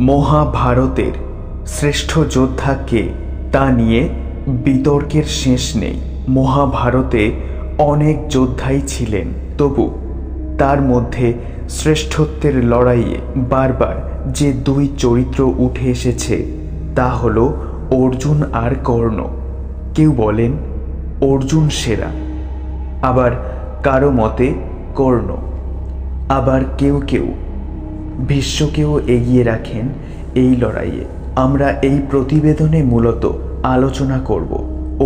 মহাভারতের শ্রেষ্ঠ যোদ্ধা কে তা নিয়ে বিতর্কের শেষ নেই। মহাভারতে অনেক যোদ্ধাই ছিলেন, তবু তার মধ্যে শ্রেষ্ঠত্বের লড়াইয়ে বারবার যে দুই চরিত্র উঠে এসেছে তা হল অর্জুন আর কর্ণ। কেউ বলেন অর্জুন সেরা, আবার কারো মতে কর্ণ, আবার কেউ কেউ ভীষ্মকেও এগিয়ে রাখেন এই লড়াইয়ে। আমরা এই প্রতিবেদনে মূলত আলোচনা করব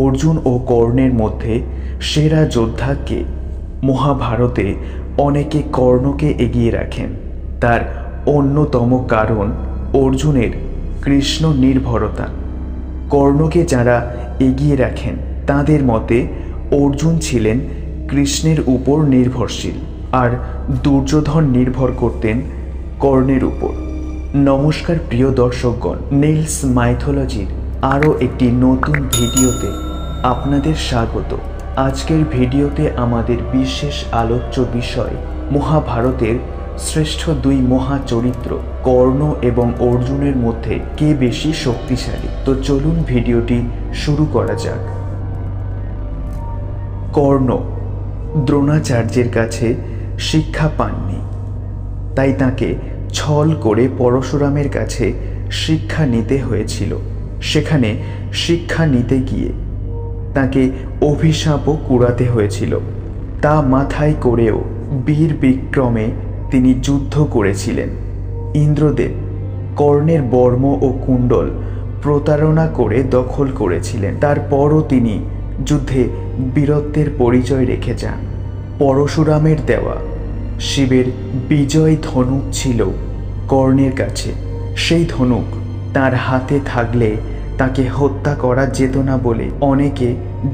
অর্জুন ও কর্ণের মধ্যে সেরা যোদ্ধা কে। মহাভারতে অনেকে কর্ণকে এগিয়ে রাখেন, তার অন্যতম কারণ অর্জুনের কৃষ্ণ নির্ভরতা। কর্ণকে যারা এগিয়ে রাখেন তাদের মতে অর্জুন ছিলেন কৃষ্ণের উপর নির্ভরশীল, আর দুর্যোধন নির্ভর করতেন কর্ণের উপর। নমস্কার প্রিয় দর্শকগণ, নেলস মাইথোলজির আরও একটি নতুন ভিডিওতে আপনাদের স্বাগত। আজকের ভিডিওতে আমাদের বিশেষ আলোচ্য বিষয় মহাভারতের শ্রেষ্ঠ দুই মহাচরিত্র কর্ণ এবং অর্জুনের মধ্যে কে বেশি শক্তিশালী। তো চলুন ভিডিওটি শুরু করা যাক। কর্ণ দ্রোণাচার্যের কাছে শিক্ষা পাননি, তাই তাকে ছল করে পরশুরামের কাছে শিক্ষা নিতে হয়েছিল। সেখানে শিক্ষা নিতে গিয়ে তাকে অভিশাপও কুড়াতে হয়েছিল। তা মাথায় করেও বীর বিক্রমে তিনি যুদ্ধ করেছিলেন। ইন্দ্রদেব কর্ণের বর্ম ও কুণ্ডল প্রতারণা করে দখল করেছিলেন। তারপরও তিনি যুদ্ধে বীরত্বের পরিচয় রেখে যান। পরশুরামের দেওয়া শিবের বিজয় ধনুক ছিল কর্ণের কাছে। সেই ধনুক তার হাতে থাকলে তাকে হত্যা করা যেত না বলে অনেকে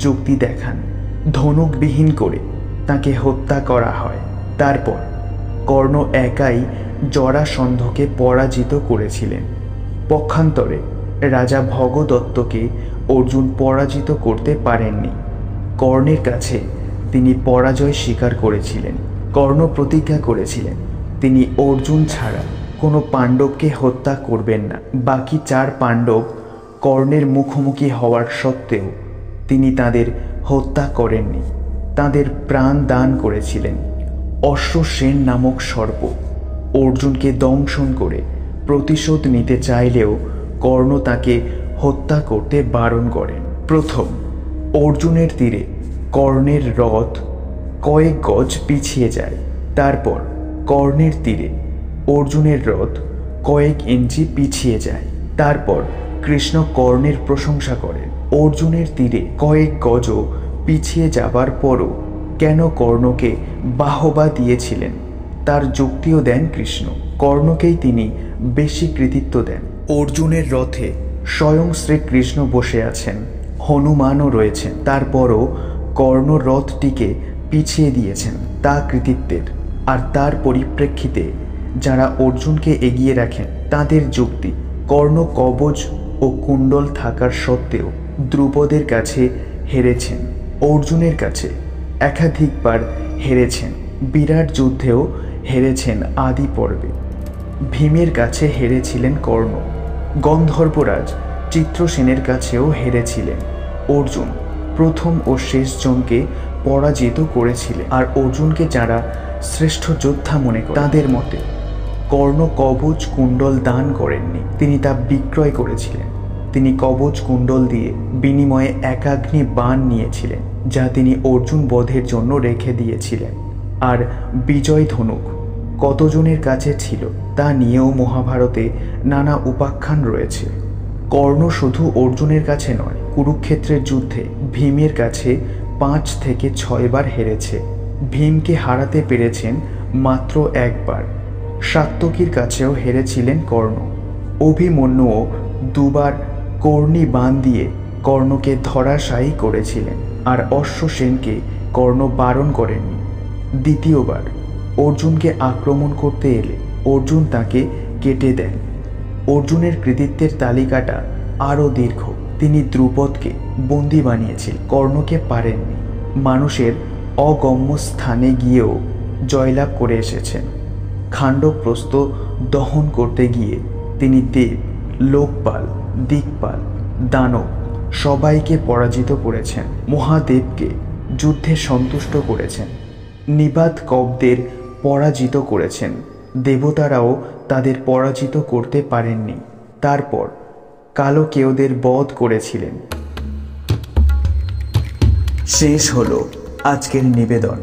যুক্তি দেখান। ধনুকবিহীন করে তাকে হত্যা করা হয়। তারপর কর্ণ একাই জরাসন্ধকে পরাজিত করেছিলেন। পক্ষান্তরে রাজা ভগদত্তকে অর্জুন পরাজিত করতে পারেননি। কর্ণের কাছে তিনি পরাজয় স্বীকার করেছিলেন। কর্ণ প্রতিজ্ঞা করেছিলেন তিনি অর্জুন ছাড়া কোনো পাণ্ডবকে হত্যা করবেন না। বাকি 4 পাণ্ডব কর্ণের মুখোমুখি হওয়ার সত্ত্বেও তিনি তাদের হত্যা করেননি, তাদের প্রাণ দান করেছিলেন। অশ্বসেন নামক সর্প অর্জুনকে দংশন করে প্রতিশোধ নিতে চাইলেও কর্ণ তাকে হত্যা করতে বারণ করেন। প্রথম অর্জুনের তীরে কর্ণের রথ কয়েক গজ পিছিয়ে যায়। তারপর কর্ণের তীরে অর্জুনের রথ কয়েক ইঞ্চি পিছিয়ে যায়। তারপর কৃষ্ণ কর্ণের প্রশংসা করেন। অর্জুনের তীরে কয়েক গজও পিছিয়ে যাবার পরও কেন কর্ণকে বাহবা দিয়েছিলেন তার যুক্তিও দেন কৃষ্ণ। কর্ণকেই তিনি বেশি কৃতিত্ব দেন। অর্জুনের রথে স্বয়ং শ্রীকৃষ্ণ বসে আছেন, হনুমানও রয়েছেন, তারপরও কর্ণ রথটিকে পিছিয়ে দিয়েছেন, তা কৃতিত্বের। আর তার পরিপ্রেক্ষিতে যারা অর্জুনকে এগিয়ে রাখেন তাদের যুক্তি, কর্ণ কবচ ও কুণ্ডল থাকার সত্ত্বেও দ্রুপদের কাছে হেরেছেন, অর্জুনের কাছে একাধিকবার হেরেছেন, বিরাট যুদ্ধেও হেরেছেন, আদি পর্বে ভীমের কাছে হেরেছিলেন কর্ণ, গন্ধর্বরাজ চিত্রসেনের কাছেও হেরেছিলেন অর্জুন। প্রথম ও শেষ জনকে পরাজিত করেছিলেন। আর অর্জুনকে যারা শ্রেষ্ঠ যোদ্ধা মনে করে তাদের মতে কর্ণ কবচ কুণ্ডল দান করেননি, তিনি তা বিক্রয় করেছিলেন। তিনি কবচ কুণ্ডল দিয়ে বিনিময়ে একাগ্নি বাণ নিয়েছিলেন, যা তিনি অর্জুন বধের জন্য রেখে দিয়েছিলেন। আর বিজয় ধনুক কতজনের কাছে ছিল তা নিয়েও মহাভারতে নানা উপাখ্যান রয়েছে। কর্ণ শুধু অর্জুনের কাছে নয়, কুরুক্ষেত্রের যুদ্ধে ভীমের কাছে 5 থেকে 6 বার হেরেছে। ভীমকে হারাতে পেরেছেন মাত্র 1 বার। সাত্যকীর কাছেও হেরেছিলেন কর্ণ। অভিমন্যুও 2 বার কর্ণী বাণ দিয়ে কর্ণকে ধরাশায়ী করেছিলেন। আর অশ্বসেনকে কর্ণ বারণ করেননি। দ্বিতীয়বার অর্জুনকে আক্রমণ করতে এলে অর্জুন তাকে কেটে দেন। অর্জুনের কৃতিত্বের তালিকাটা আরও দীর্ঘ। তিনি দ্রুপদকে বন্দী বানিয়েছিলেন, কর্ণকে পারেননি। মানুষের অগম্য স্থানে গিয়েও জয়লাভ করে এসেছেন। খাণ্ডবপ্রস্থ দহন করতে গিয়ে তিনি দেব, লোকপাল, দিকপাল, দানব সবাইকে পরাজিত করেছেন। মহাদেবকে যুদ্ধে সন্তুষ্ট করেছেন। নিবাত কবদের পরাজিত করেছেন। দেবতারাও তাদের পরাজিত করতে পারেননি। তারপর কালকেয়দের বধ করেছিলেন। শেষ হলো আজকের নিবেদন।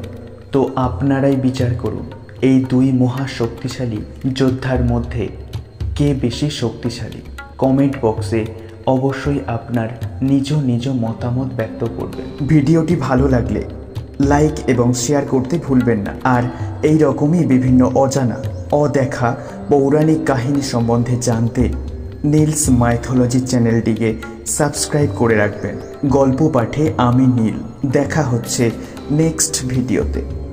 তো আপনারাই বিচার করুন, এই দুই মহাশক্তিশালী যোদ্ধার মধ্যে কে বেশি শক্তিশালী। কমেন্ট বক্সে অবশ্যই আপনার নিজ নিজ মতামত ব্যক্ত করবেন। ভিডিওটি ভালো লাগলে লাইক এবং শেয়ার করতে ভুলবেন না। আর এই রকমই বিভিন্ন অজানা অদেখা পৌরাণিক কাহিনী সম্বন্ধে জানতে নীলস মাইথোলজি চ্যানেলটিকে সাবস্ক্রাইব করে রাখবেন। গল্প পাঠে আমি নীল। দেখা হচ্ছে নেক্সট ভিডিওতে।